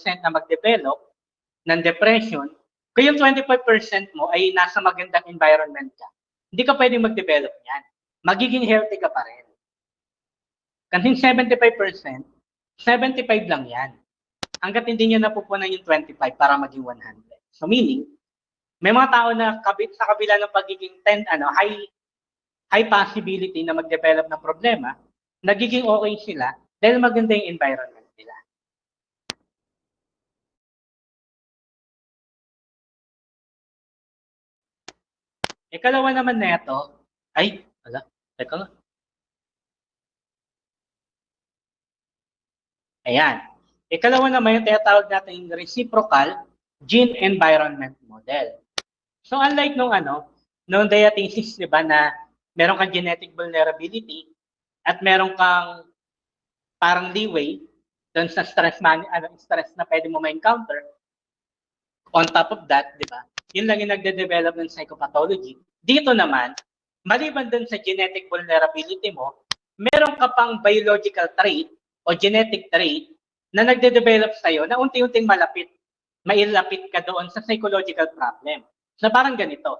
na mag-develop ng depression, kung yung 25% mo ay nasa magandang environment ka, hindi ka pwedeng mag-develop yan. Magiging healthy ka pa rin. Kasing 75%, 75 lang yan. Hanggat hindi nyo napupunan yung 25 para maging 100. So meaning, may mga tao na sa kabila ng pagiging high possibility na mag-develop ng problema, nagiging okay sila dahil maganda yung environment nila. Ikalawa naman na ito, teka nga. Ayan. Ikalawa naman yung tinatawag natin yung reciprocal gene environment model. So unlike nung diathesis, di ba, na meron kang genetic vulnerability at meron kang parang leeway doon sa stress na pwede mo ma-encounter. On top of that, di ba, yun lang yung nagde-develop ng psychopathology. Dito naman, maliban doon sa genetic vulnerability mo, meron ka pang biological trait o genetic trait na nagde-develop sa'yo na unti-unting mailapit ka doon sa psychological problem. So parang ganito.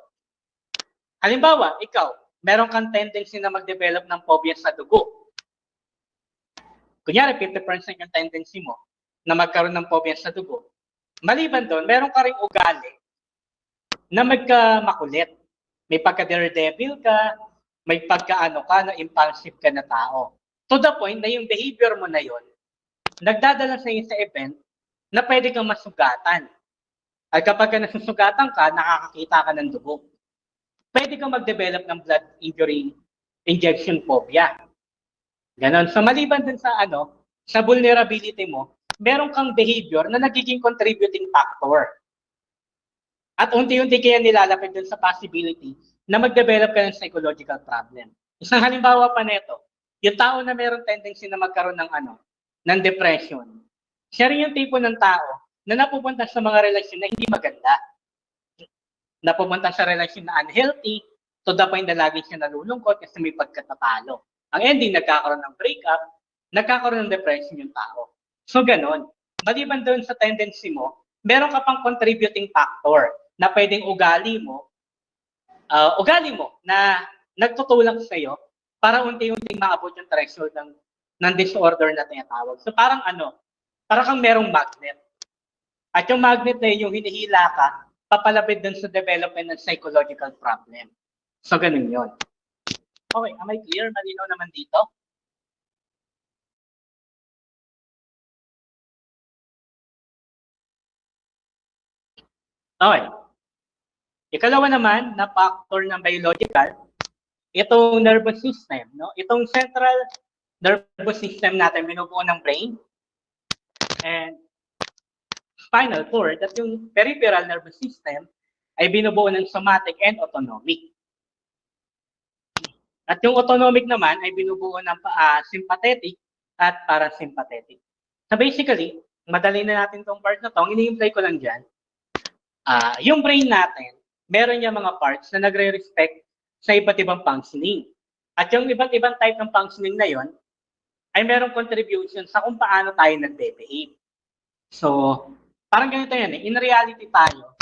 Halimbawa, ikaw, meron kang tendency na mag-develop ng phobia sa dugo. Kunyari, 50% yung tendency mo na magkaroon ng phobia sa dugo. Maliban doon, meron ka ring ugali na magka-makulit. May pagka-daredevil ka, may pagka-ano ka, na impulsive ka na tao. To the point na yung behavior mo na yon nagdadala sa iyo sa event na pwede kang masugatan. At kapag ka nasusugatan ka, nakakakita ka ng dugo. Pwede kang mag-develop ng blood injury injection phobia. Ganon. So maliban dun sa vulnerability mo, meron kang behavior na nagiging contributing factor. At unti-unti kaya nilalapit dun sa possibility na mag-develop ka ng psychological problem. Isang halimbawa pa nito, yung tao na meron tendency na magkaroon ng depression. Siya rin yung tipo ng tao na napupunta sa mga relasyon na hindi maganda. Napupunta sa relasyon na unhealthy, to the point na lagi siya nalulungkot kasi may pagkatatalo. Ang ending, nagkakaroon ng breakup, nagkakaroon ng depression yung tao. So ganon. Maliban doon sa tendency mo, meron ka pang contributing factor na pwedeng ugali mo na nagtutulak sa iyo para unti-unting maabot yung threshold ng disorder na tinatawag. So parang kang merong magnet. At yung magnet na yung hinihila ka, papalapit dun sa development ng psychological problem. So, ganun yun. Okay, am I clear? Malinaw naman dito? Okay. Ikalawa naman na factor ng biological, itong nervous system. No? Itong central nervous system natin, binubuo ng brain and spinal cord, at yung peripheral nervous system ay binubuo ng somatic and autonomic. At yung autonomic naman ay binubuo ng sympathetic at parasympathetic. So basically, madali na natin tong part na to. Ini-imply ko lang dyan. Yung brain natin, meron niya mga parts na nagre-respect sa iba't ibang functioning. At yung iba't ibang type ng functioning na yon ay merong contribution sa kung paano tayo nagbe-behave. So, parang ganito yan eh. In reality tayo,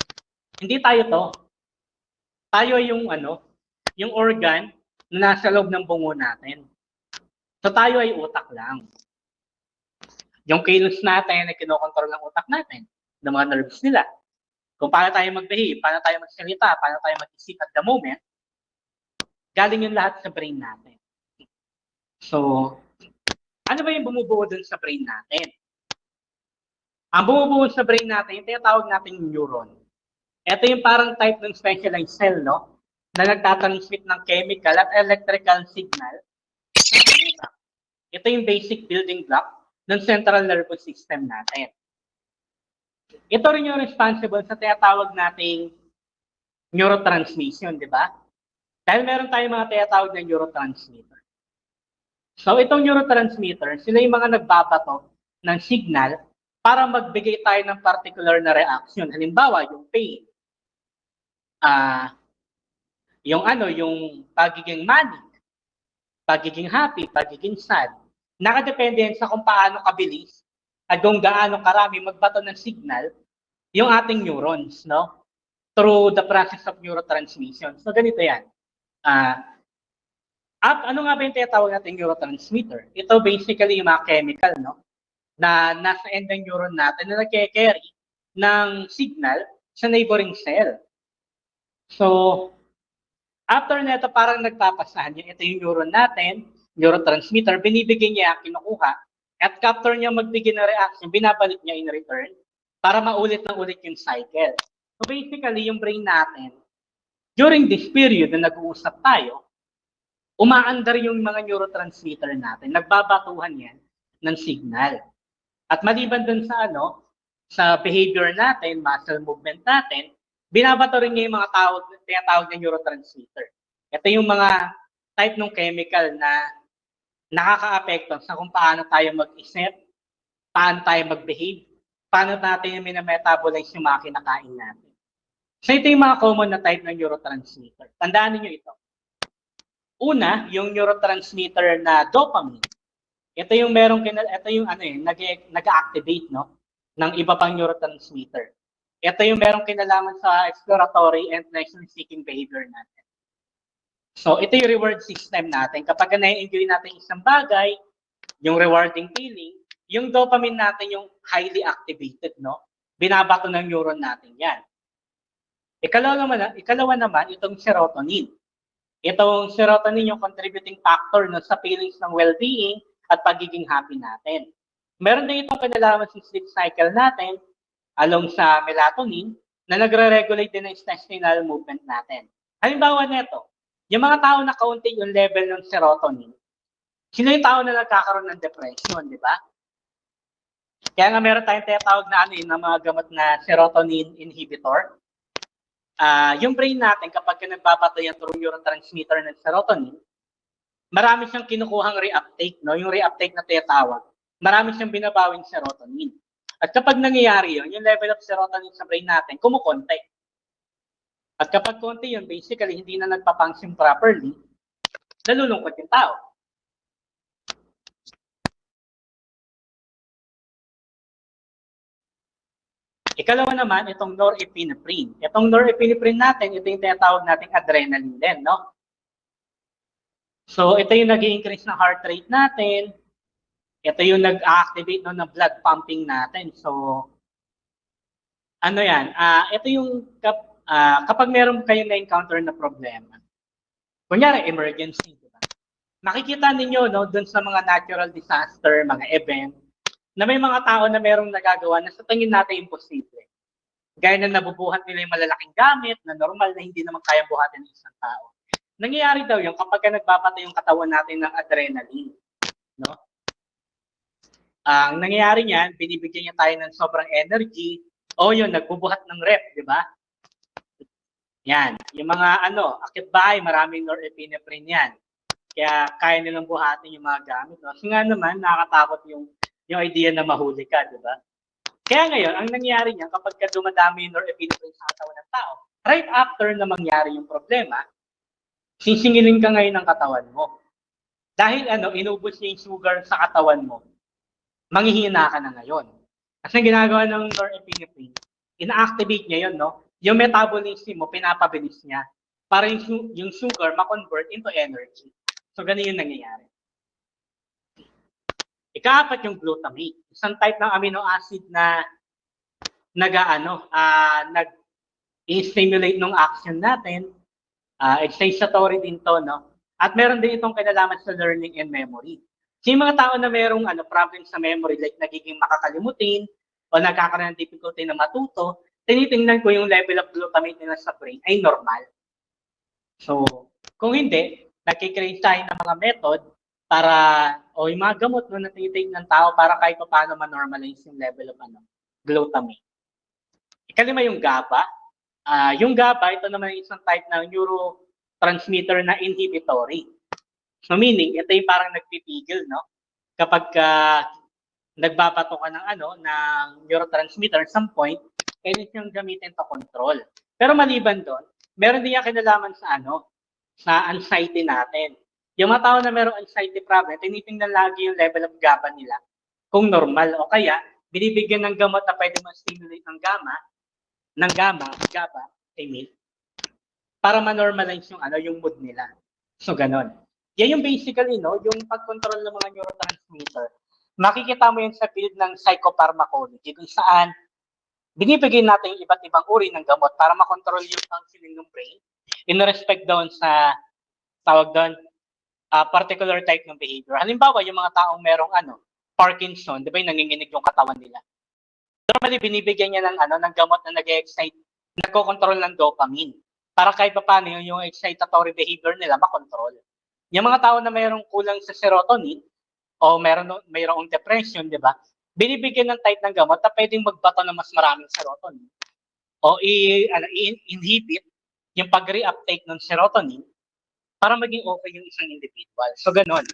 hindi tayo to. Tayo yung yung organ na nasa loob ng bungo natin. So tayo ay utak lang. Yung kilos natin ay kinokontrol ng utak natin, ng mga nerves nila. Kung paano tayo mag-behave, paano tayo magsalita, paano tayo mag-isip at the moment, galing yung lahat sa brain natin. So, ano ba yung bumubuo dun sa brain natin? Ang bumubuo sa brain natin, yung tinatawag natin yung neuron. Ito yung parang type ng specialized cell, no? Na nagtatransmit ng chemical at electrical signal. Ito yung basic building block ng central nervous system natin. Ito rin yung responsible sa tinatawag nating neurotransmission, di ba? Dahil meron tayong mga tinatawag na neurotransmitter. So itong neurotransmitter, sila yung mga nagbabato ng signal para magbigay tayo ng particular na reaction. Halimbawa, yung pain. Yung pagiging manic, pagiging happy, pagiging sad. Nakadepende yan sa kung paano kabilis at kung gaano karami magbato ng signal yung ating neurons, no? Through the process of neurotransmission. So ganito yan. Ano nga ba yung tinatawag natin neurotransmitter? Ito basically yung mga chemical, no? Na nasa end ng neuron natin na nagke-carry ng signal sa neighboring cell. So, after nito parang nagpapasahan niya. Ito yung neuron natin, neurotransmitter, binibigyan niya, kinukuha, at after niya magbigay ng reaction, binabalik niya in return para maulit na ulit yung cycle. So basically, yung brain natin, during this period na nag-uusap tayo, umaandar yung mga neurotransmitter natin, nagbabatuhan yan ng signal. At maliban dun sa sa behavior natin, muscle movement natin, binabato rin niya yung mga tinatawag na neurotransmitter. Ito yung mga type ng chemical na nakaka-apekto sa kung paano tayo mag-isip, paano tayo mag-behave, paano natin yung minametabolize yung mga kinakain natin. So ito yung mga common na type ng neurotransmitter. Tandaan niyo ito. Una, yung neurotransmitter na dopamine. Ito yung nag-activate ng iba pang neurotransmitter. Ito yung merong kinalaman sa exploratory and pleasure-seeking behavior natin. So, ito yung reward system natin. Kapag na-enjoy natin isang bagay, yung rewarding feeling, yung dopamine natin yung highly activated, no? Binabato ng neuron natin yan. Ikalawa naman, itong serotonin. Itong serotonin yung contributing factor sa feelings ng well-being at pagiging happy natin. Meron din itong kinalaman sa sleep cycle natin along sa melatonin na nagre-regulate din ng intestinal movement natin. Halimbawa nito, yung mga tao na kaunti yung level ng serotonin, sino yung tao na nagkakaroon ng depression, di ba? Kaya nga meron tayong tinatawag na na mga gamot na serotonin inhibitor. Yung brain natin, kapag nagpapatay ang neurotransmitter ng serotonin, marami siyang kinukuhang reuptake, no? Yung reuptake na tinatawag, marami siyang binabawing serotonin. At kapag nangyayari yun, yung level of serotonin sa brain natin, kumukonti. At kapag konti yun, basically, hindi na nagpa-function properly, nalulungkot yung tao. Ikalawa naman, itong norepinephrine. Itong norepinephrine natin, ito yung tinatawag nating adrenaline din, no? So, ito yung nag-i-increase ng heart rate natin. Ito yung nag-activate ng blood pumping natin. So, ano yan? Ito yung kapag meron kayong na-encounter na problema, kunyari emergency, diba? Makikita ninyo dun sa mga natural disaster, mga event, na may mga tao na merong nagagawa na sa tingin natin imposible. Gaya na nabubuhat nila yung malalaking gamit na normal na hindi naman kayang buhatin ng isang tao. Nangyayari daw yung kapag nagbabata yung katawan natin ng adrenaline. No? Ang nangyayari niyan, binibigyan niya tayo ng sobrang energy, o yun, nagbubuhat ng rep, di ba? Yan. Yung mga akit bahay, maraming norepinephrine yan. Kaya kaya nilang buhatin yung mga gamit. No? Kasi nga naman, nakakatakot yung idea na mahuli ka, di ba? Kaya ngayon, ang nangyayari niyan, kapag dumadami yung norepinephrine sa katawan ng tao, right after na mangyari yung problema, sisingilin ka ngayon ng katawan mo. Dahil inubos niya yung sugar sa katawan mo, manghihina ka na ngayon. Kasi ginagawa ng norepinephrine, ina-activate niya yun, no? Yung metabolism mo, pinapabilis niya para yung sugar ma-convert into energy. So, ganun yung nangyayari. Ikaapat yung glutamate. Isang type ng amino acid na nag-stimulate ng action natin. Excitatory din to, no? At meron din itong kinalaman sa learning and memory. So, yung mga tao na merong problem sa memory, like nagiging makakalimutin o nagkakaroon ng difficulty na matuto, tinitingnan ko yung level of glutamate nila sa brain ay normal. So, kung hindi, nagkikreate tayo ng mga method para, o yung mga gamot na tinitake ng tao para kahit pa paano ma-normalize yung level of glutamate. Ikalima yung GABA. Yung GABA, ito naman isang type ng neurotransmitter na inhibitory. So meaning, ito yung parang nagpipigil, no? Kapag nagbabato ka ng neurotransmitter, some point, kailangan siyang gamitin to control. Pero maliban doon, meron din yung kinalaman sa sa anxiety natin. Yung mga tao na merong anxiety problem, tinitingnan lagi yung level of GABA nila kung normal o kaya binibigyan ng gamot na pwede ma-stimulate ng GABA, I mean, para ma-normalize yung yung mood nila. So ganon. Yan yung basically yung pag-control ng mga neurotransmitter. Makikita mo yun sa field ng psychopharmacology kung saan binibigyan natin yung iba't ibang uri ng gamot para makontrol yung functioning ng brain in respect doon sa tawag doon particular type ng behavior. Halimbawa, yung mga taong merong Parkinson, 'di ba, yung nanginginig yung katawan nila. Normally binibigyan niya ng gamot na nag-excite, nagko-control ng dopamine para kahit paano yung excitatory behavior nila makontrol. Yung mga tao na mayroong kulang sa serotonin o mayroong depression, 'di ba? Binibigyan ng type ng gamot na pwedeng magbato ng mas maraming serotonin o i-inhibit yung pag-reuptake ng serotonin para maging okay yung isang individual. So, ganun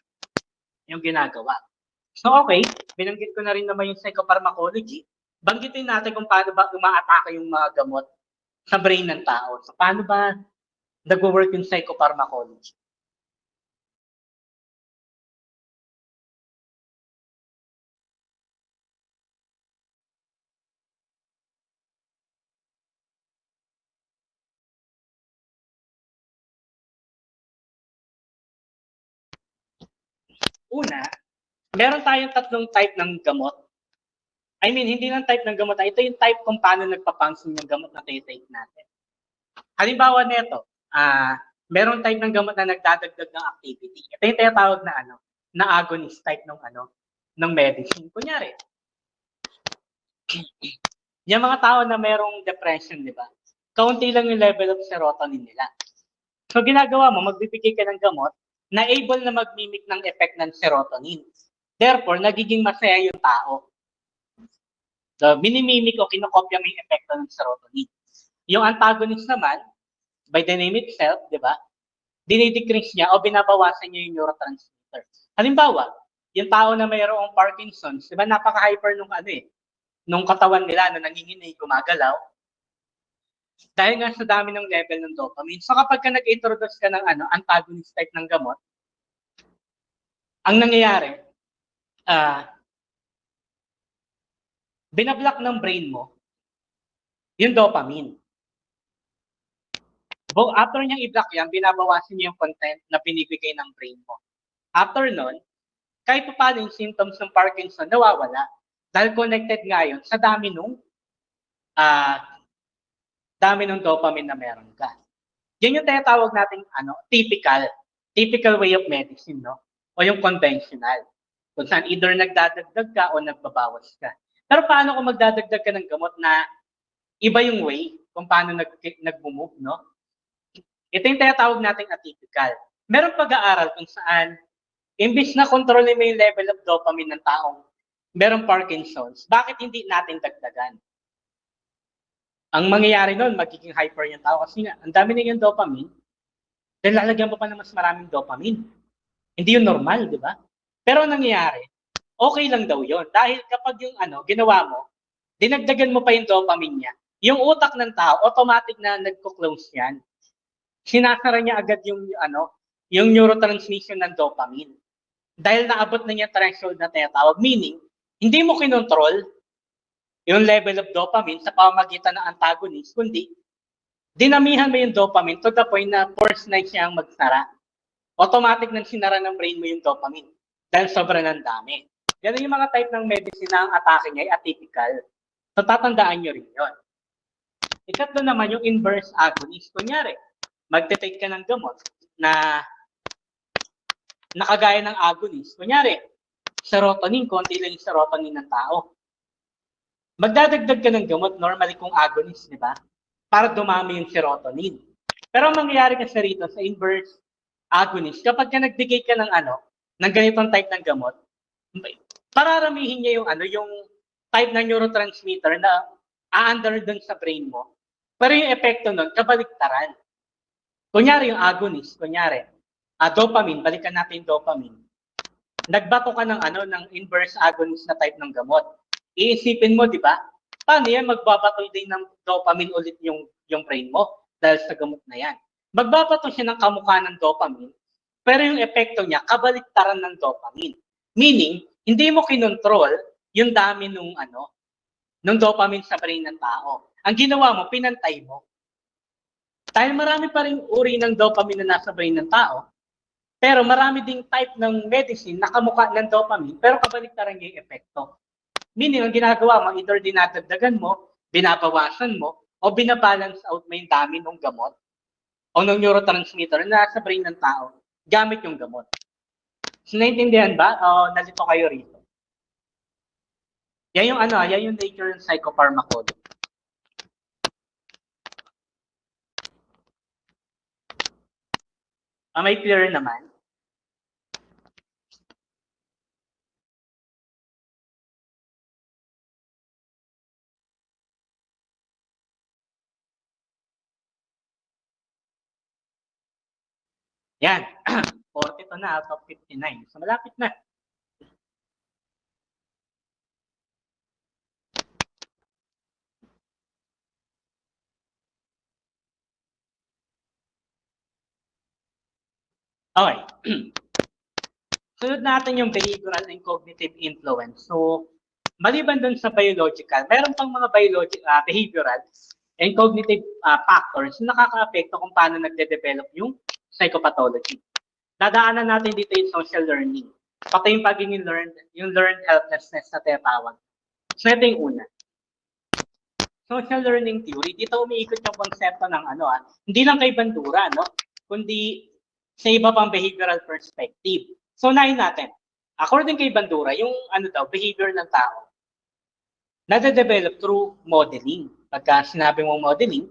yung ginagawa. So, okay, binanggit ko na rin naman yung psychopharmacology. Banggitin natin kung paano ba umaatake yung mga gamot sa brain ng tao. So, paano ba nag-work yung psychopharmacology? Una, meron tayong tatlong type ng gamot. I mean, hindi lang type ng gamot. Ito yung type kung paano nagpapunction yung gamot na take natin. Halimbawa nito, meron type ng gamot na nagdadagdag ng activity. Ito yung tinatawag na agonist type ng medicine. Kunyari, yung mga tao na merong depression, di ba? Kaunti lang yung level of serotonin nila. So, ginagawa mo, magbibigay ka ng gamot na able na mag-mimic ng effect ng serotonin. Therefore, nagiging masaya yung tao. So, minimimic o kinokopya mo yung epekto ng serotonin. Yung antagonist naman, by the name itself, di ba? Dinidecrease niya o binabawasan niya yung neurotransmitter. Halimbawa, yung tao na mayroong Parkinson's, di ba, napaka-hyper nung katawan nila na nanginginig, gumagalaw, dahil nga sa dami ng level ng dopamine. So kapag ka nag-introduce ka ng antagonist type ng gamot, ang nangyayari, binablock ng brain mo yung dopamine. After niyang i-block yan, binabawasan niya yung content na binibigay ng brain mo. After nun, kahit pa paano yung symptoms ng Parkinson, nawawala. Dahil connected nga yun sa dami ng dopamine na meron ka. Yan yung tinatawag nating typical way of medicine, no? O yung conventional. Kung saan either nagdadagdag ka o nagbabawas ka. Pero paano kung magdadagdag ka ng gamot na iba yung way kung paano nag-move, no? Ito yung tinatawag nating atypical. Meron pag-aaral kung saan imbis na kontrolin mo yung level of dopamine ng taong merong Parkinson's, bakit hindi natin dagdagan? Ang mangyayari nun, magiging hyper yung tao kasi nga, ang dami na yung dopamine, then lalagyan mo pa ng mas maraming dopamine. Hindi yun normal, di ba? Pero ang nangyayari, okay lang daw yun. Dahil kapag yung ginawa mo, dinagdagan mo pa yung dopamine niya, yung utak ng tao, automatic na nagko-close yan. Sinasara niya agad yung neurotransmission ng dopamine. Dahil naabot na niya threshold na tinatawag, meaning, hindi mo kinontrol yung level of dopamine sa pamamagitan ng antagonist, kundi dinamihan mo yung dopamine to the point na force na siyang magsara. Automatic nang sinara ng brain mo yung dopamine dahil sobrang ng dami. Yan yung mga type ng medicine na ang atake niya ay atypical. So tatandaan nyo rin yun. Ikatlo naman yung inverse agonist. Kunyari, magte-take ka ng gamot na nakagaya ng agonist. Kunyari, serotonin, konti lang yung serotonin ng tao. Magdadagdag ka ng gamot, normally kung agonist, di ba? Para dumami yung serotonin. Pero ang mangyayari kasi rito sa inverse agonist, kapag ka nagbigay ka ng ng ganitong type ng gamot, pararamihin niya yung type ng neurotransmitter na a-under dun sa brain mo. Pero yung epekto nun, kabaliktaran. Kunyari yung agonist, dopamine, balikan natin yung dopamine. Nagbato ka ng inverse agonist na type ng gamot. Iisipin mo, di ba? Paano yan? Magbabato din ng dopamine ulit yung brain mo dahil sa gamot na yan. Magbabato siya ng kamukha ng dopamine, pero yung epekto niya, kabaliktaran ng dopamine. Meaning, hindi mo kinontrol yung dami nung dopamine sa brain ng tao. Ang ginawa mo, pinantay mo. Dahil marami pa rin uri ng dopamine na nasa brain ng tao, pero marami ding type ng medicine na kamukha ng dopamine, pero kabaliktaran yung epekto. Meaning, ang ginagawa mo, either dinadagdagan mo, binabawasan mo, o binabalance out mo yung dami ng gamot o ng neurotransmitter na nasa brain ng tao gamit yung gamot. So, naintindihan ba? O nalito kayo rito? Yan yung nature ng psychopharmacology. May clear naman? Yan. 40 to na out of 59. So, malapit na. Okay. Sunod natin yung behavioral and cognitive influence. So, maliban dun sa biological, meron pang mga behavioral and cognitive factors na nakaka-apekto kung paano nagde-develop yung psychopathology. Dadaanan natin dito yung social learning. Pati yung pagiging learned helplessness na tinatawag. So, ito yung una. Social learning theory, dito umiikot yung konsepto ng hindi lang kay Bandura, kundi sa iba pang behavioral perspective. So, unahin natin. According kay Bandura, yung behavior ng tao, nade-develop through modeling. Pagka sinabi mong modeling,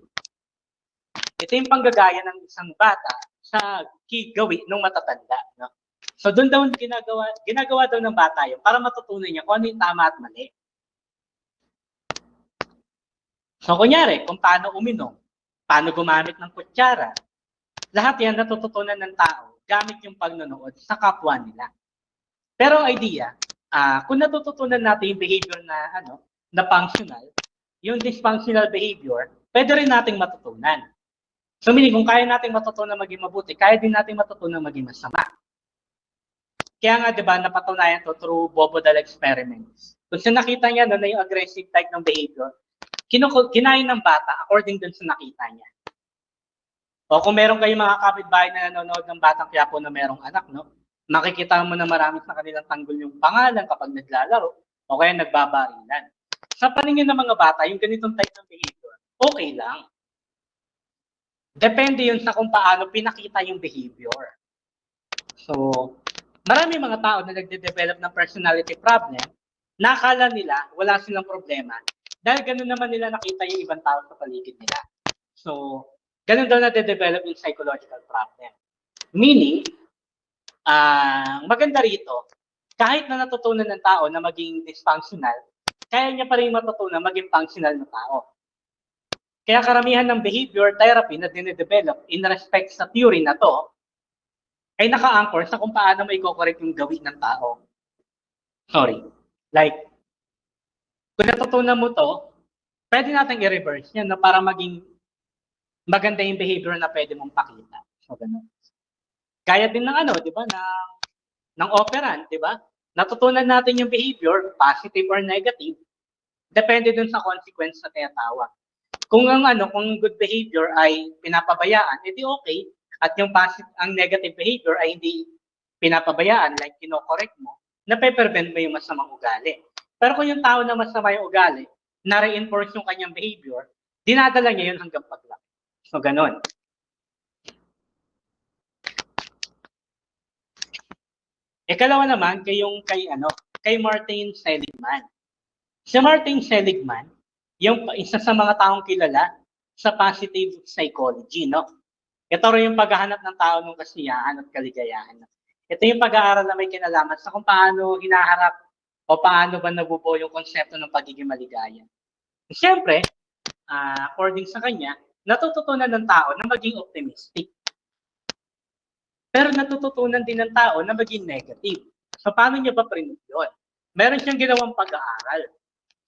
ito yung panggagaya ng isang bata sa gawi ng matatanda. No? So, doon daw ginagawa daw ng bata yun para matutunan niya kung ano yung tama at mali. So, kunyari, kung paano uminom, paano gumamit ng kutsara, lahat yan natututunan ng tao gamit yung pagnonood sa kapwa nila. Pero ang idea, kung natututunan natin yung behavior na functional, yung dysfunctional behavior, pwede rin nating matutunan. So meaning, kung kaya nating matutunan maging mabuti, kaya din nating matutunan maging masama. Kaya nga, di ba, napatunayan to through Bobodal experiments. Kung sa nakita niya na yung aggressive type ng behavior, kinain ng bata according dun sa nakita niya. O kung meron kayong mga kapitbahay na nanonood ng Batang Quiapo na merong anak, makikita mo na marami sa kanilang tanggol yung pangalan kapag naglalaro o kaya nagbabarilan. Sa paningin ng mga bata, yung ganitong type ng behavior, okay lang. Depende yun sa kung paano pinakita yung behavior. So, marami mga tao na nagde-develop ng personality problem, nakala nila wala silang problema dahil ganun naman nila nakita yung ibang tao sa paligid nila. So, ganun daw na-develop yung psychological problem. Meaning, maganda rito, kahit na natutunan ng tao na maging dysfunctional, kaya niya pa rin matutunan maging functional na tao. Kaya karamihan ng behavior therapy na dine-develop in respect sa theory na to, ay naka-anchor sa kung paano may i-correct yung gawin ng tao. Sorry. Like, kung natutunan mo to, pwede natin i-reverse yan para maging maganda yung behavior na pwede mong pakita. So, ganun. Kaya din ng di ba, ng operant, di ba? Natutunan natin yung behavior, positive or negative, depende dun sa consequence na tinatawag. Kung kung good behavior ay pinapabayaan, edi okay. At yung ang negative behavior ay hindi pinapabayaan, like kino-correct mo, nape-prevent mo yung masamang ugali. Pero kung yung tao na masama yung ugali, na-reinforce yung kanyang behavior, dinadala niya yun hanggang paglaki. So, ganun. Ikalawa naman, kay Martin Seligman. Si Martin Seligman, yung isa sa mga taong kilala sa positive psychology, Ito rin yung paghahanap ng tao ng kasiyahan at kaligayahan. Ito yung pag-aaral na may kinalaman sa kung paano hinaharap o paano ba nabubuo yung konsepto ng pagiging maligaya. Siyempre, according sa kanya, natututunan ng tao na maging optimistic. Pero natututunan din ng tao na maging negative. So, paano niya ba prinote yun? Meron siyang ginawang pag-aaral.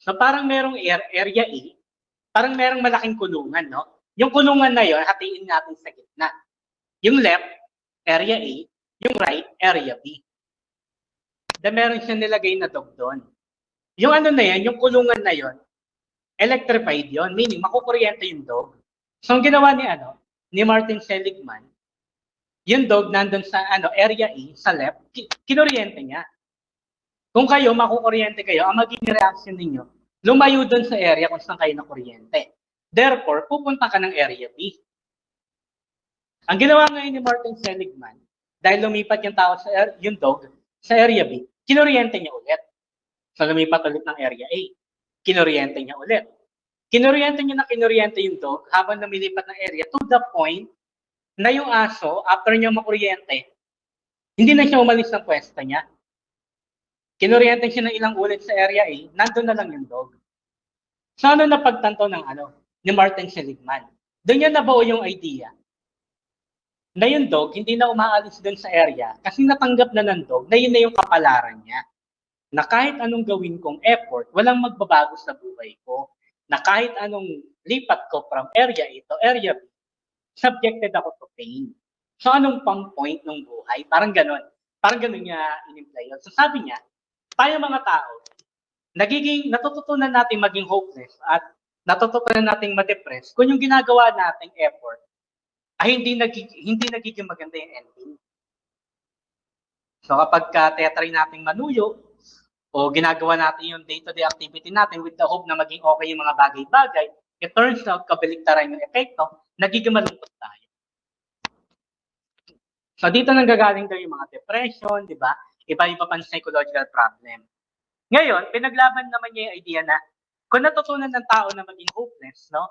So, parang merong area A, parang merong malaking kulungan, Yung kulungan na yun, hatiin natin sa gitna. Yung left, area A, yung right, area B. Then meron siyang nilagay na dog doon. Yung ano na yan, yung kulungan na yon, electrified yon, meaning makukuryente yung dog. So ang ginawa ni Martin Seligman, yung dog nandun sa area A, sa left, kinuryente niya. Kung kayo, makukuryente kayo, ang magiging reaction ninyo, lumayo dun sa area kung saan kayo na kuryente. Therefore, pupunta ka ng area B. Ang ginawa ngayon ni Martin Seligman, dahil lumipat yung tao yung dog sa area B, kinuryente niya ulit. So lumipat ulit ng area A. Kinuryente niya ulit. Kinuryente yung dog habang lumilipat ng area to the point na yung aso, after niya makuryente, hindi na siya umalis ng pwesto niya. Kinuryente siya ng ilang ulit sa area A, nandun na lang yung dog. So ano napagtanto ni Martin Seligman? Doon niya nabuo yung idea na yung dog hindi na umaalis doon sa area kasi natanggap na ng dog na yun na yung kapalaran niya. Na kahit anong gawin kong effort, walang magbabago sa buhay ko. Na kahit anong lipat ko from area A to area B, subjected ako to pain. So anong pang point ng buhay? Parang ganun. Parang ganun niya in-imply yun. So sabi niya, tayo mga tao, natututunan natin maging hopeless at natututunan nating ma-depress kung yung ginagawa nating effort ay hindi nagiging maganda yung ending. So kapag tetry nating manuyo o ginagawa natin yung day-to-day activity natin with the hope na maging okay yung mga bagay-bagay, it turns out kabaligtaran yung epekto, nagiging malungkot tayo. So dito nanggagaling daw yung mga depression, di ba? Iba-iba pang psychological problem. Ngayon, pinaglaban naman niya yung idea na kung natutunan ng tao na maging hopeless, no?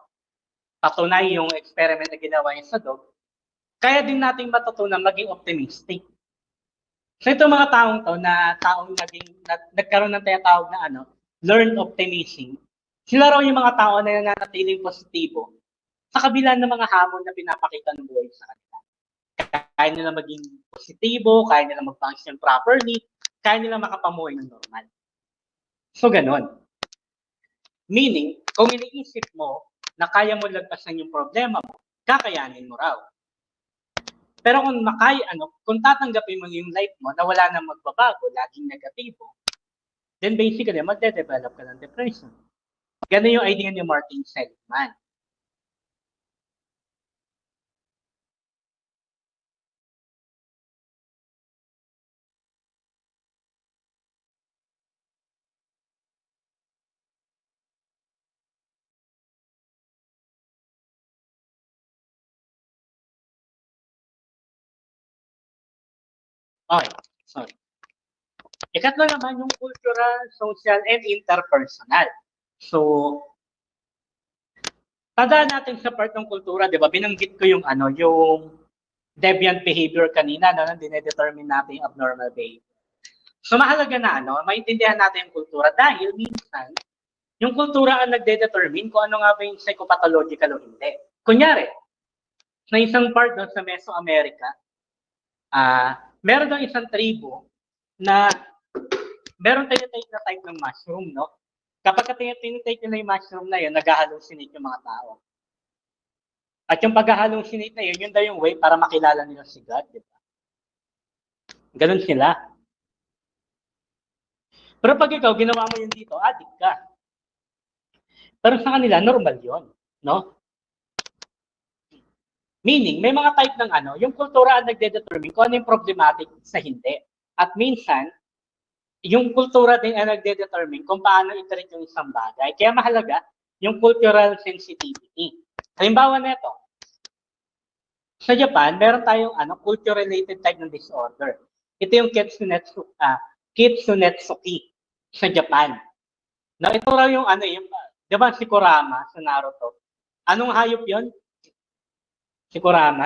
Patunay yung experiment na ginawa niya sa dog, kaya din nating matutunan maging optimistic. So ito mga taong to na nagkaroon ng tinatawag na learned optimism, sila raw yung mga tao na nananatiling positibo sa kabila ng mga hamon na pinapakita ng buhay sa kanila. Kaya nila maging positibo, kaya nila mag-function properly, kaya nila makapamuhay ng normal. So, ganon. Meaning, kung iniisip mo na kaya mo lagpasan yung problema mo, kakayanin mo raw. Pero kung tatanggapin mo yung life mo na wala nang magbabago, laging negatibo, then basically, magde-develop ka ng depression. Ganun yung idea ni Martin Seligman. Okay, sorry. Ikatlo naman yung cultural, social, and interpersonal. So, tandaan natin sa part ng kultura, di ba? Binanggit ko yung yung deviant behavior kanina, no? Dinedetermine natin yung abnormal behavior. So, mahalaga na, maintindihan natin yung kultura dahil minsan, yung kultura ang nagde-determine kung ano nga ba yung psychopathological o hindi. Kunyari, sa isang part doon sa Mesoamerica, meron daw isang tribo na meron tinitake na type ng mushroom, no? Kapag tinitake nila yung mushroom na yun, nag-hallucinate yung mga tao. At yung pag-hallucinate na yun daw yung way para makilala nila si God, di ba? Ganun sila. Pero pag ikaw, ginawa mo yun dito, addict ka. Pero sa kanila, normal yun, no? Meaning, may mga type ng yung kultura ang nagde-determine kung ano yung problematic sa hindi. At minsan, yung kultura din ang nagde-determine kung paano i-treat yung isang bagay. Kaya mahalaga yung cultural sensitivity. Halimbawa nito, sa Japan, meron tayong culture-related type ng disorder. Ito yung Kitsunetsuki sa Japan. Now, ito raw yung di ba si Kurama sa Naruto? Anong hayop yon? Si Kurama?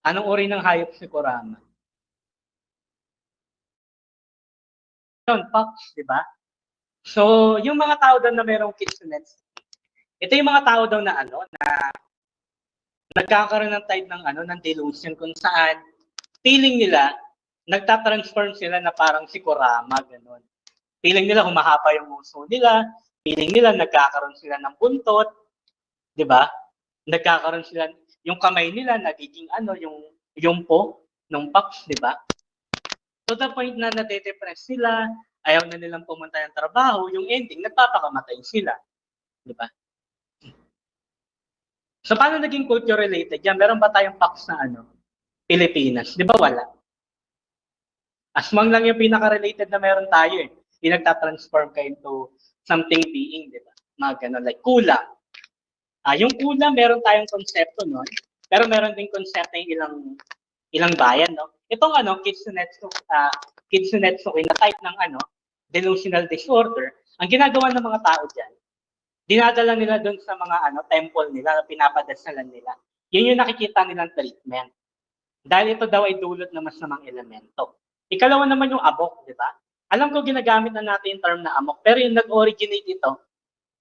Anong uri ng hayop si Kurama? Yun, fox, di ba? So, yung mga tao daw na merong kitsunetsuki, ito yung mga tao daw na nagkakaroon ng type ng delusion kung saan feeling nila nagtatransform sila na parang si Kurama, ganun. Feeling nila humahaba yung uso nila, feeling nila nagkakaroon sila ng buntot, 'di ba? Nagkakaroon sila yung kamay nila nagiging yung po ng fox, 'di ba? To the point na nade-depress sila, ayaw na nilang pumunta ng trabaho, yung ending, nagpapakamatay sila. Di ba? So, paano naging culture related? Yan, meron ba tayong facts na Pilipinas? Di ba wala? Aswang lang yung pinaka-related na meron tayo eh. Yung nagtatransform ka into something being, di ba? Mga ganun, like kulang. Yung kulang, meron tayong konsepto nun, pero meron din konsepto yung ilang bayan, no? Itong Kitsunetsu na type ng delusional disorder, ang ginagawa ng mga tao diyan, dinadala nila doon sa mga temple nila, pinapadasalan nila. Yun yung nakikita nilang treatment. Dahil ito daw ay dulot ng masamang elemento. Ikalawa naman yung amok, di ba? Alam ko ginagamit na natin yung term na amok, pero yung nag-originate ito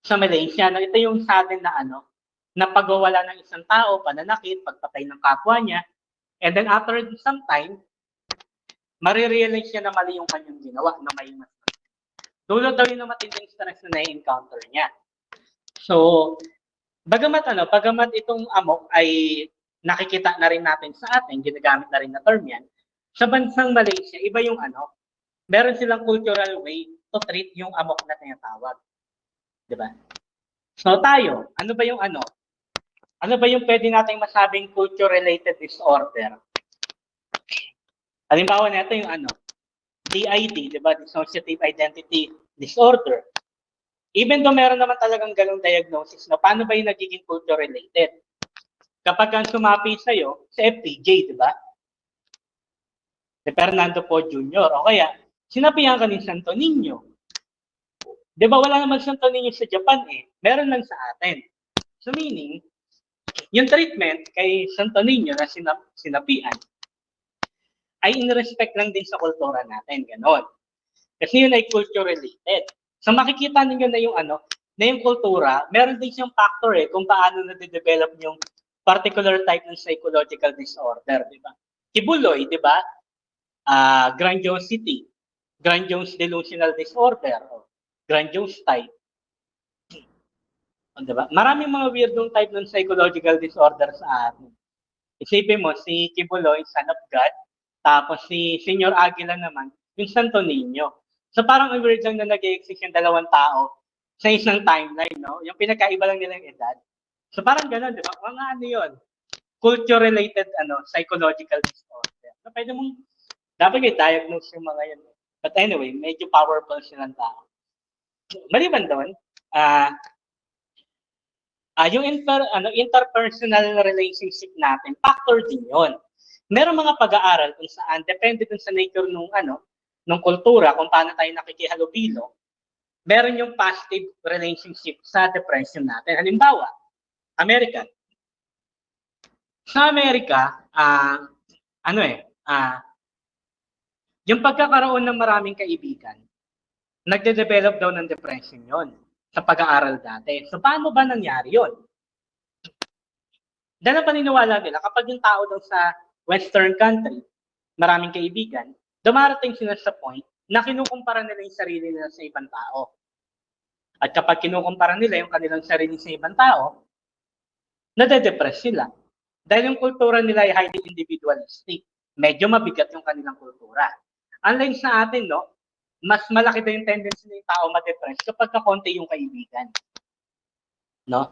sa Malaysia, no, ito yung sudden na pagwawala ng isang tao, pananakit, pagpatay ng kapwa niya, and then after some time, marirealize niya na mali yung kanyang ginawa, na may mas. Dulot daw yun ng matinding stress na na-encounter niya. So, bagamat itong amok ay nakikita na rin natin sa atin, ginagamit na rin na term yan, sa bansang Malaysia, iba yung meron silang cultural way to treat yung amok na tinatawag. Diba? So tayo, ano ba yung pwede nating masabing culture-related disorder? Halimbawa nito yung DID, diba? Dissociative Identity Disorder. Even though meron naman talagang ganung diagnosis, no, paano ba yung nagiging culture-related? Kapag ang sumapi sa'yo, sa FPJ, diba? Si Fernando Po Jr. O kaya, sinapihan ka ni Santo Niño. Di ba wala naman Santo Niño sa Japan eh. Meron lang sa atin. So meaning, yung treatment kay Santo Niño na sinapian ay in-respect lang din sa kultura natin. Ganon. Kasi yun ay culture-related. So makikita ninyo na yung kultura, meron din siyang factor eh kung paano na-develop yung particular type ng psychological disorder. Di ba? Kibuloy, di ba? Grandiosity, grandiose delusional disorder, grandiose type. Diba? Maraming mga weirdong type ng psychological disorder sa atin. Isipin mo, si Kibuloy, son of God, tapos si Senyor Aguila naman, yung Santo Niño. So parang ang weird lang na nag-exist yung dalawang tao sa isang timeline, no? Yung pinagkaiba lang nila yung edad. So parang gano'n, di ba? Mga yun? Culture-related, psychological disorder. So pwede mong dapat i-diagnose yung mga yan. But anyway, medyo powerful silang tao. Maliban doon, yung interpersonal relationship natin, factor din yun. Merong mga pag-aaral kung saan, depende dun sa nature nung kultura, kung paano tayo nakikihalubilo, meron yung positive relationship sa depression natin. Halimbawa, American. Sa Amerika, yung pagkakaroon ng maraming kaibigan, nagde-develop daw ng depression yon sa pag-aaral dati. So, paano ba nangyari yon? Dahil ang paniniwala nila, kapag yung tao daw sa Western country, maraming kaibigan, dumarating sila sa point na kinukumpara nila yung sarili nila sa ibang tao. At kapag kinukumpara nila yung kanilang sarili sa ibang tao, nade-depress sila. Dahil yung kultura nila ay highly individualistic. Medyo mabigat yung kanilang kultura. Unlike sa atin, no, mas malaki daw yung tendency ng tao ma-depress kapag kakonti yung kaibigan. No?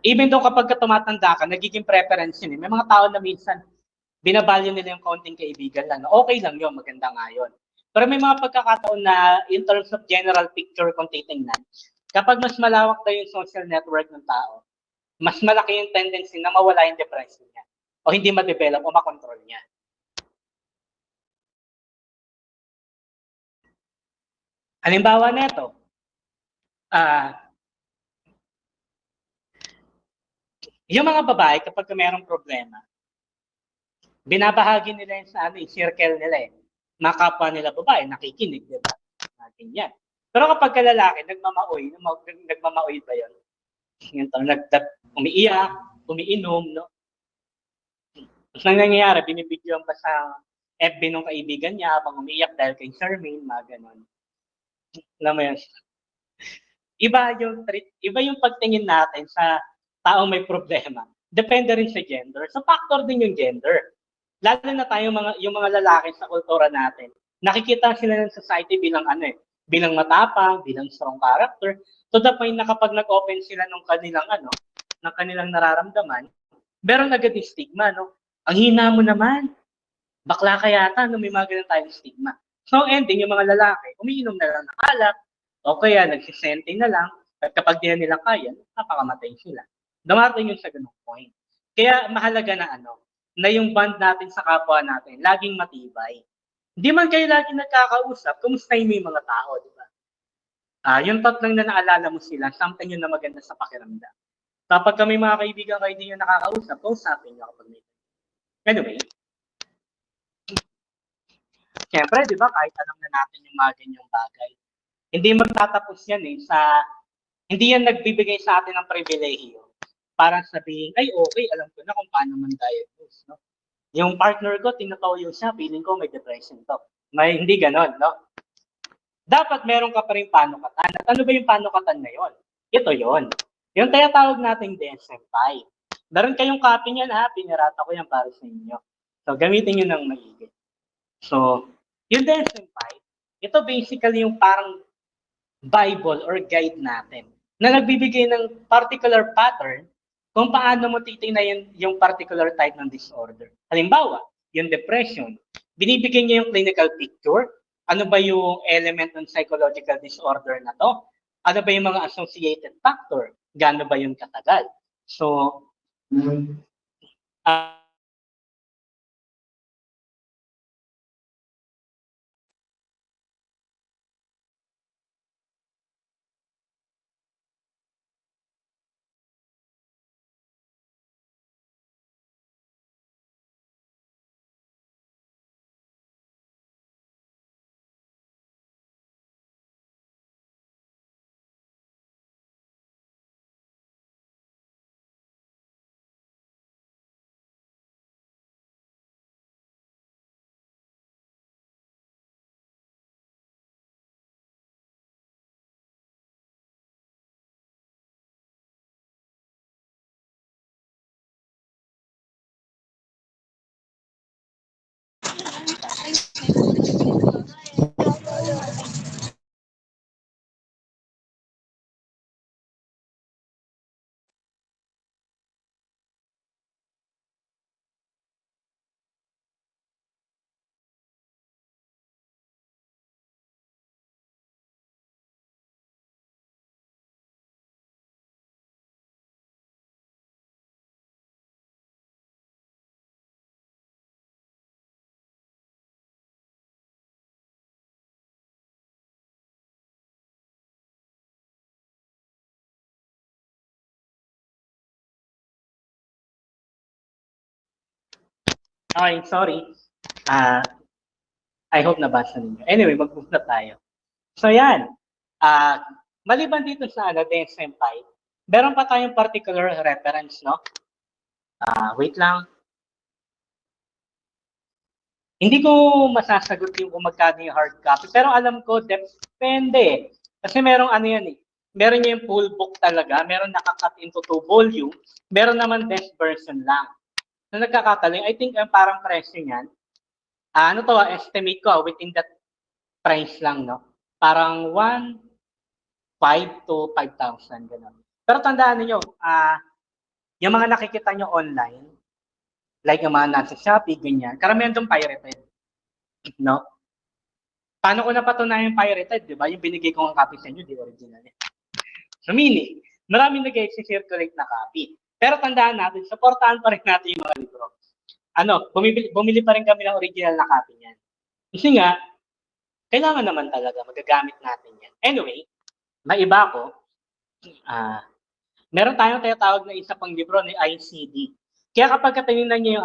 Even though kapag tumatanda ka, nagiging preference yun. May mga tao na minsan, binabalyo nila yung konting kaibigan lang. Okay lang yun, maganda nga yun. Pero may mga pagkakataon na in terms of general picture kung titingnan, kapag mas malawak na yung social network ng tao, mas malaki yung tendency na mawala yung depression niya o hindi ma-develop o makontrol niya. Halimbawa nito, yung mga babae kapag mayroong problema, binabahagi nila yun sa circle nila eh. Mga kapwa nila babae, nakikinig, di ba? Ganyan. Pero kapag lalaki, nagmamaoy ba yun? Umiiyak, umiinom, no? Tapos nangyayari, binibidyoan pa sa FB ng kaibigan niya habang umiiyak dahil kay Charmaine, mga ganon. Alam mo yun? Iba yung pagtingin natin sa taong may problema. Depende rin sa gender. So factor din yung gender. lalo na tayo yung mga lalaki sa kultura natin, nakikita sila ng society bilang bilang matapang, bilang strong character, to the point na kapag nag-open sila ng kanilang nararamdaman, meron agad yung stigma, no? Ang hina mo naman, bakla ka yata, no? May mga ganun tayong stigma. So, ending, yung mga lalaki, umiinom na lang ng alak, o kaya nagsisente na lang, at kapag di na nila kaya, napakamatay sila. Dumating yun sa ganung point. Kaya mahalaga na yung bond natin sa kapwa natin, laging matibay. Hindi man kayo lagi nagkakausap, kumustahin mo yung mga tao, di ba? Yung thought lang na naalala mo sila, something yun na maganda sa pakiramdam. Kapag kami mga kaibigan kayo hindi nyo nakakausap, kausapin nyo kapag may. Anyway, syempre, di ba, kahit alam na natin yung mga ganyang bagay, hindi magtatapos yan hindi yan nagbibigay sa atin ng pribilehiyo para sabihin, ay okay, alam ko na kung paano man diagnose, no? Yung partner ko, tinutoyo siya, feeling ko may depression to. Hindi ganon, no? Dapat meron ka pa rin panukatan. At ano ba yung panukatan na yon? Ito yon. Yung tinatawag nating DSM-5. Meron kayong copy niyan ha, pinirata ko yan para sa inyo. So, gamitin nyo ng maigi. So, yung DSM-5, ito basically yung parang Bible or guide natin na nagbibigay ng particular pattern kung paano mo titingnan yung particular type ng disorder. Halimbawa, yung depression, binibigay niya yung clinical picture, ano ba yung element ng psychological disorder na to, ano ba yung mga associated factor, gaano ba yung katagal. So, uh, okay, sorry. Uh, I hope nabasa ninyo. Anyway, mag-move na tayo. So yan, uh, maliban dito sa DSM-5, meron pa tayong particular reference, no? Wait lang. Hindi ko masasagot yung kung magkano yung hard copy, pero alam ko, depende. Kasi merong yan eh. Meron yung full book talaga, meron nakakat into 2 volume, meron naman desk version lang. Na nagkakataling, I think parang presyo niyan, estimate ko, within that price lang, no? Parang 1,500 to 5,000, gano'n. Pero tandaan niyo, yung mga nakikita nyo online, like yung mga nasa Shopee, ganyan, karamihan doon pirated. No? Paano ko napatunayan yung pirated, di ba? Yung binigay ko ng copy sa inyo, di original. So meaning, maraming nag-circulate na copy. Pero tandaan natin, supportahan pa rin natin yung mga libro. Bumili pa rin kami ng original na copy niyan. Kasi nga, kailangan naman talaga, magagamit natin yan. Anyway, maiba ko, meron tayong tinatawag na isa pang libro ni ICD. Kaya kapag tinignan niyo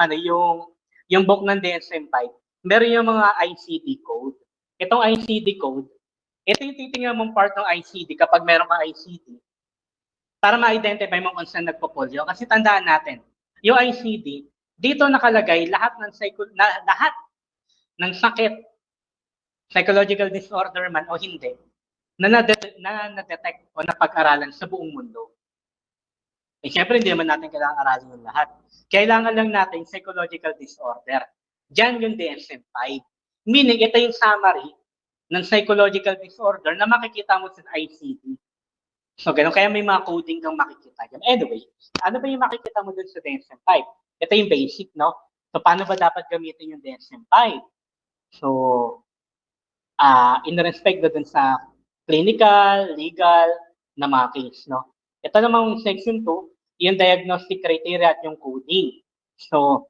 yung book ng DSM-5, meron yung mga ICD code. Itong ICD code, ito yung titingnan mong part ng ICD kapag meron kang ICD para ma-identify mo kung saan nagpo-polio. Kasi tandaan natin, yung ICD, dito nakalagay lahat ng sakit, psychological disorder man o hindi, na na-detect o napag-aralan sa buong mundo. Eh, syempre, hindi naman natin kailangan aralin yung lahat. Kailangan lang natin psychological disorder. Diyan yung DSM-5. Meaning, ito yung summary ng psychological disorder na makikita mo sa ICD. So, ganun. Kaya may mga coding kang makikita dyan. Anyway, ano ba yung makikita mo dun sa DSM-5? Ito yung basic, no? So, paano ba dapat gamitin yung DSM-5? So, in respect na dun sa clinical, legal, na mga case, no? Ito namang section 2, yung diagnostic criteria at yung coding. So,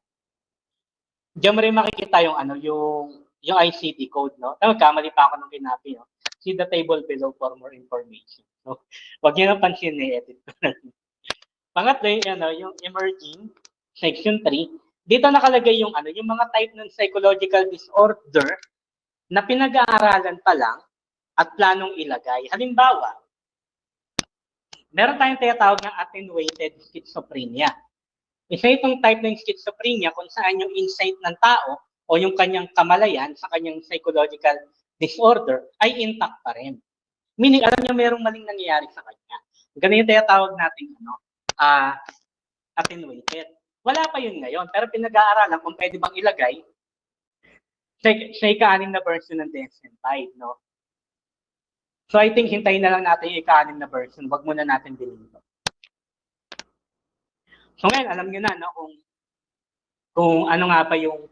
diyan mo rin makikita yung ano, yung ICD code, no? Nagkamali pa ako nung kinapi, no? See the table below for more information. So, wag niyo na pansin edit ko na. Pangatlo, yung, ano, yung emerging, section 3. Dito nakalagay yung ano, yung mga type ng psychological disorder na pinag-aaralan pa lang at planong ilagay. Halimbawa, meron tayong tinatawag na attenuated schizophrenia. Isa itong type ng schizophrenia kung saan yung insight ng tao o yung kanyang kamalayan sa kanyang psychological disorder ay intact pa rin. Meaning, alam niya merong maling nangyayari sa kanya. Ganun yung tinatawag natin attenuated. Wala pa yun ngayon, pero pinag-aaralan kung pwede bang ilagay sa ika-6 na version ng DSM-5, no? So I think hintayin na lang natin yung ika-6 na version. Wag muna natin bilhin ito. So ngayon, alam nyo na, no, kung ano nga ba yung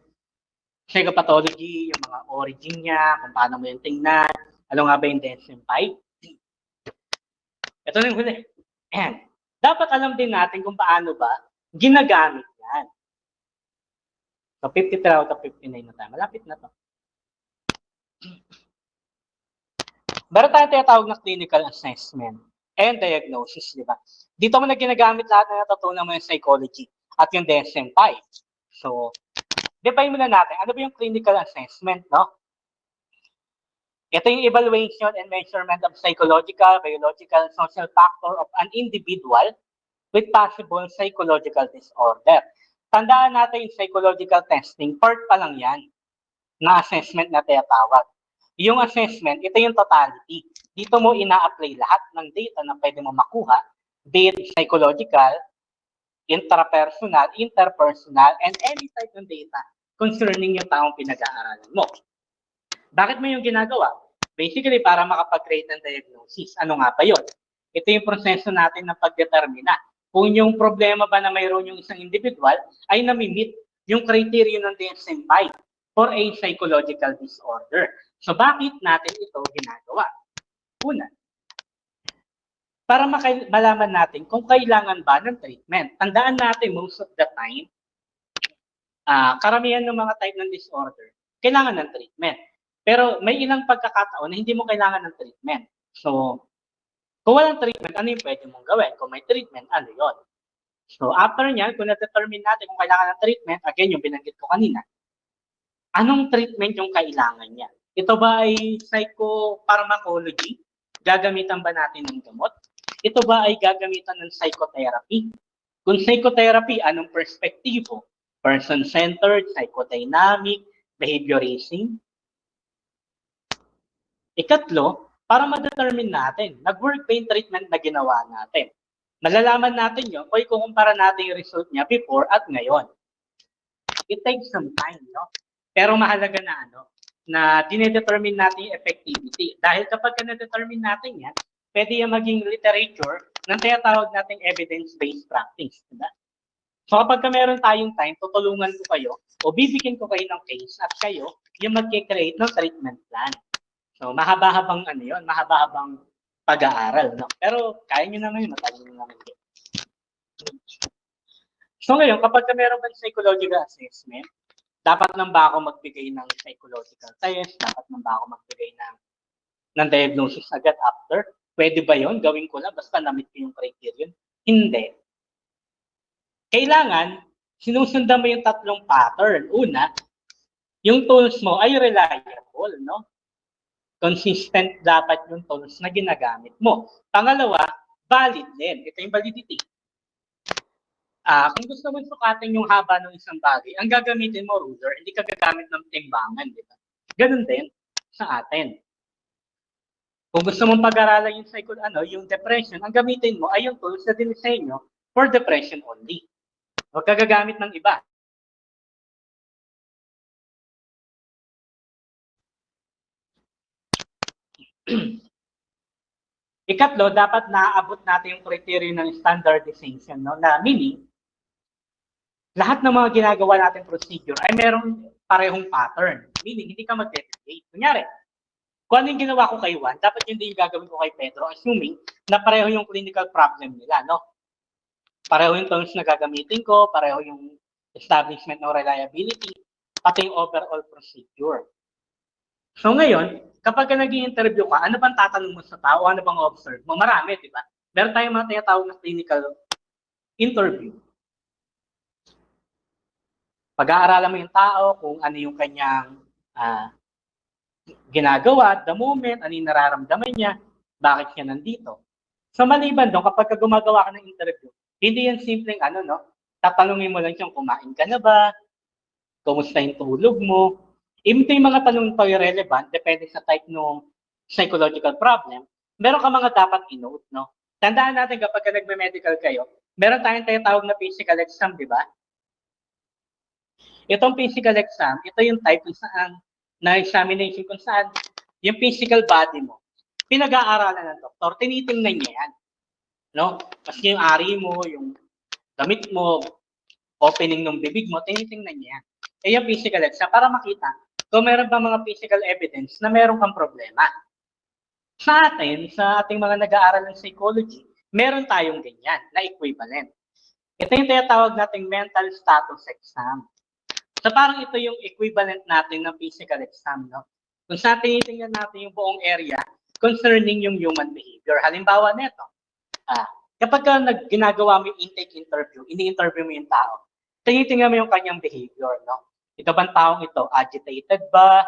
psychopathology, yung mga origin niya, kung paano mo yung tingnan, ano nga ba yung DSM-5. Ito na yung huli. And, dapat alam din natin kung paano ba ginagamit yan. So, 53 out of 59 na tayo. Malapit na to. Meron tayong tinatawag na clinical assessment and diagnosis, di ba? Dito mo na ginagamit lahat na natutunan mo yung psychology at yung DSM-5. So, define muna natin, ano ba yung clinical assessment, no? Ito yung evaluation and measurement of psychological, biological, social factor of an individual with possible psychological disorder. Tandaan natin yung psychological testing, part pa lang yan na assessment na tinatawag. Yung assessment, ito yung totality. Dito mo ina-apply lahat ng data na pwede mo makuha, be it psychological, intrapersonal, interpersonal, and any type of data concerning yung taong pinag-aaralan mo. Bakit mo yung ginagawa? Basically, para makapag-create ng diagnosis. Ano nga ba yun? Ito yung proseso natin ng pagdetermina. Kung yung problema ba na mayroon yung isang individual ay nami-meet yung criteria ng DSM-5 for a psychological disorder. So, bakit natin ito ginagawa? Una, para malaman natin kung kailangan ba ng treatment. Tandaan natin, most of the time, karamihan ng mga type ng disorder, kailangan ng treatment. Pero may ilang pagkakataon na hindi mo kailangan ng treatment. So, kung walang treatment, ano yung pwede mong gawin? Kung may treatment, ano yon? So, after nyan, kung na-determine natin kung kailangan ng treatment, again, yung binanggit ko kanina, anong treatment yung kailangan niya? Ito ba ay psychopharmacology? Gagamitan ba natin ng gamot? Ito ba ay gagamitan ng psychotherapy? Kung psychotherapy, anong perspektibo? Person-centered, psychodynamic, behaviorism? Ikatlo, para ma-determine natin, nag-work pain treatment na ginawa natin. Malalaman natin yun kung ikukumpara natin yung result niya before at ngayon. It takes some time, no? Pero mahalaga na na dinedetermine natin yung effectivity. Dahil kapag na-determine natin yan, pwede yung maging literature ng tinatawag nating evidence-based practice. Diba? So kapag meron tayong time, tutulungan ko kayo o bibigyan ko kayo ng case at kayo yung mag-create ng treatment plan. So, mahaba-habang mahaba-habang pag-aaral, no? Pero, kaya nyo naman yun, matagal nyo naman yun. So, ngayon, kapag meron kang psychological assessment, dapat nang ba ako magbigay ng psychological test? Dapat nang ba ako magbigay ng diagnosis agad after? Pwede ba yun? Gawin ko lang, basta na-meet ko yung criterion? Hindi. Kailangan, sinusundan mo yung tatlong pattern. Una, yung tools mo ay reliable, no? Consistent dapat yung tools na ginagamit mo. Pangalawa, valid din. Ito yung validity. Kung gusto mo sukatin yung haba ng isang bagay, ang gagamitin mo ruler, hindi ka gagamit ng timbangan, di ba? Ganun din sa atin. Kung gusto mong pag-aralan yung yung depression, ang gamitin mo ay yung tools na dinisenyo for depression only. Huwag ka gagamit ng iba. Ikatlo, dapat naaabot natin yung criteria ng standardization, no? Na meaning, lahat ng mga ginagawa natin procedure ay merong parehong pattern. Meaning, hindi ka mag-deviate. Kunyari, kung ano yung ginawa ko kay Juan, dapat yun din yung gagawin ko kay Pedro, assuming na pareho yung clinical problem nila, no? Pareho yung terms na gagamitin ko, pareho yung establishment ng reliability, pati yung overall procedure. So ngayon, kapag nag-i-interview ka, ano bang tatanong mo sa tao? Ano bang observe mo? Marami, di ba? Meron tayong mga tinatawag na clinical interview. Pag-aaralan mo yung tao kung ano yung kanyang ginagawa at the moment, ano yung nararamdaman niya, bakit siya nandito. So maliban doon, kapag gumagawa ka ng interview, hindi yan simpleng ano, no? Tatanungin mo lang siyang kumain ka na ba? Kumusta yung tulog mo? Even yung mga tanong pa relevant, depende sa type ng psychological problem, meron ka mga dapat i-note, no? Tandaan natin kapag nagme-medical kayo, meron tayong tinatawag na physical exam, di ba? Itong physical exam, ito yung type kung saan, na examination kung saan yung physical body mo, pinag-aaralan ng doktor, tinitingnan niya yan. No? Kasi yung ari mo, yung damit mo, opening ng bibig mo, tinitingnan niya yan. Eh yung physical exam, para makita kung meron ba mga physical evidence na meron kang problema. Sa atin, sa ating mga nag-aaral ng psychology, meron tayong ganyan na equivalent. Ito yung tinatawag nating mental status exam. So parang ito yung equivalent natin ng physical exam, no? Kung saan tinitingnan natin yung buong area concerning yung human behavior. Halimbawa nito, kapag ginagawa mo yung intake interview, ini-interview mo yung tao, tinitingnan mo yung kanyang behavior, no? Ito bang taong ito, agitated ba?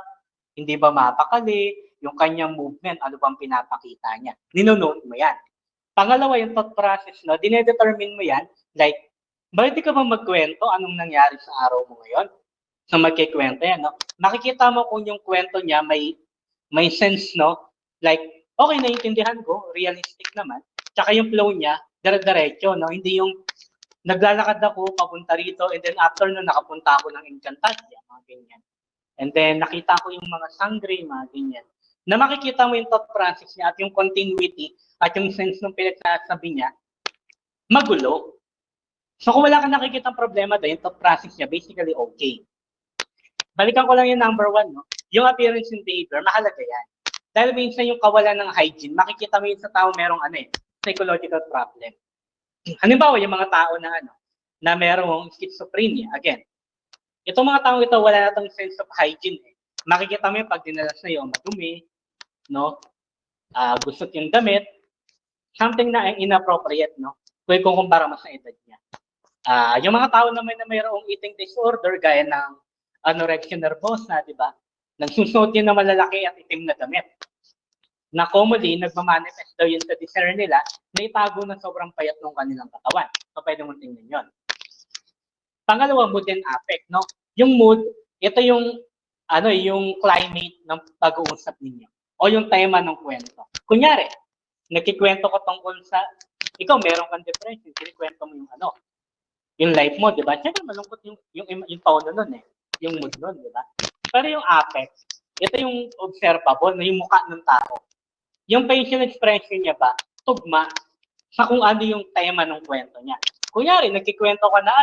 Hindi ba mapakali? Yung kanyang movement, ano bang pinapakita niya? Ninonote mo yan. Pangalawa, yung thought process, no? Dinedetermine mo yan, like, bakit ka ba magkwento anong nangyari sa araw mo ngayon? So magkikwento yan, no? Makikita mo kung yung kwento niya may sense, no? Like, okay, naiintindihan ko, realistic naman. Tsaka yung flow niya, dire-diretso, no? Hindi yung naglalakad ako papunta rito and then after nun nakapunta ako ng Encantadia, mga ganyan. And then nakita ko yung mga sangre, mga ganyan. Na makikita mo yung thought process niya at yung continuity at yung sense ng pinagsasabi niya, magulo. So kung wala kang nakikitang problema doon, yung thought process niya basically okay. Balikan ko lang yung number one, no? Yung appearance and behavior, mahalaga yan. Dahil minsan yung kawalan ng hygiene, makikita mo yun sa tao merong psychological problem. Halimbawa, yung mga tao na merong schizophrenia, again, itong mga taong ito, wala na itong sense of hygiene. Makikita mo yung pag dinalas na yung madumi, no? Gusot yung damit, something na inappropriate, no? Kung kumpara mo sa edad niya. Yung mga tao naman na mayroong eating disorder, gaya ng anorexia nervosa, di ba? Nagsusuot yun na malalaki at itim na damit. Na commonly, nagmamanifest daw yun sa desire nila na itago ng sobrang payat ng kanilang katawan. So, pwede mong tingnan yun. Pangalawa, mood and affect, no? Yung mood, ito yung yung climate ng pag-uusap ninyo o yung tema ng kwento. Kunyari, nagkikwento ko tungkol sa ikaw meron kang depression, kinikwento mo yung life mo, di ba? Siyempre malungkot yung tono nun yung mood nun, di ba? Pero yung affect, ito yung observable na yung mukha ng tao. Yung facial expression niya ba, tugma sa kung ano yung tema ng kwento niya. Kunyari, nagkikwento ka na